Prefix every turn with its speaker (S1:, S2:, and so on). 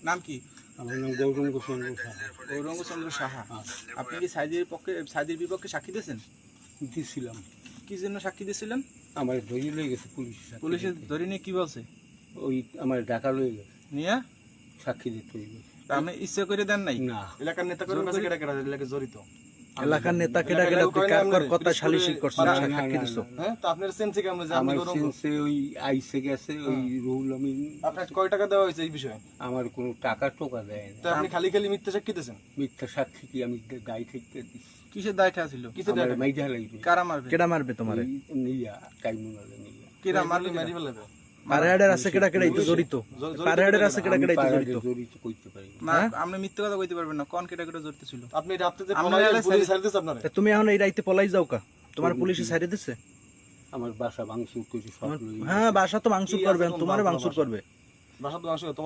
S1: নাম কি?
S2: আমার নাম গৌরঙ্গ চন্দ্র সাহা।
S1: গৌরঙ্গ চন্দ্র সাহা। আপনি কি সাইদির বিপক্ষে সাক্ষী দিয়েছেন?
S2: দিছিলাম।
S1: কি জন্য সাক্ষী দিয়েছিলেন?
S2: আমার ধরে লয়ে গেছে পুলিশ।
S1: পুলিশে ধরে নিয়ে কি বলছে?
S2: ওই আমার ঢাকা লয়ে গেছে,
S1: নিয়ে
S2: সাক্ষী দিতে হইবে।
S1: আপনি ইচ্ছে করে দেন নাই?
S2: না,
S3: এলাকার নেতা কর্মীর কাছে কেডা কেডা এলাকায় জড়িত?
S4: এলাকার নেতা কেডা কেডা কার কথা সালিশি করছেন,
S2: না, না,
S4: সাক্ষী
S2: না,
S4: দিছো?
S2: না।
S3: হ্যাঁ, তো আপনার সেন্সে কেমন যে আপনি
S2: আমার
S3: গৌরঙ্গ?
S2: সেন্সে ওই আইসে গেছে ওই রুহুল আমিন।
S3: আপনার কয় টাকা দেওয়া হয়েছে এই বিষয়ে?
S2: আমার কোনো টাকা টোকা দেয়
S3: তো
S2: না।
S3: আপনি খালি খালি মিথ্যা সাক্ষী দিয়েছেন?
S2: মিথ্যা সাক্ষী কি আমি গাই থেকে দিচ্ছি?
S1: কিসের দায়টা ছিল?
S3: কিসে
S2: আমার
S3: দেয়া?
S2: মাইজা লাগবে।
S1: কারা মারবে?
S4: কেডা মারবে তোমারে?
S2: নিয়া কাইমুনালে নিয়া।
S1: কিরা মারবে?
S3: মারি ফেলাবে।
S4: পারহাড়ের আছে কেডা কেডা তো জড়িত? পারহাড়ের আছে কেডা কেডা তো
S2: আমি
S4: জড়িত?
S2: পাড়াতে জড়িত কইতে পারি না।
S1: না,
S4: হ্যাঁ?
S1: আপনি মিথ্যে কথা কইতে পারবেন না। কোন কেটা কেটা জড়িত ছিল?
S3: আপনি রাতে যে
S1: আমরা
S3: পলাইয়া
S1: এলাকায়
S3: পুলিশ
S1: সারি-
S3: ছাড়ি দিয়েছে আপনারে?
S4: তা তুমি এখন এই রাইতে পলাই যাও কা? তোমার পুলিশে ছাড়িয়ে দিছে?
S2: আমার বাসা ভাঙচুর করে সব লইয়া
S4: হ্যাঁ, বাসা তো ভাঙচুর করবে, তোমারে ভাঙচুর করবে।
S3: বাসা তো আসলে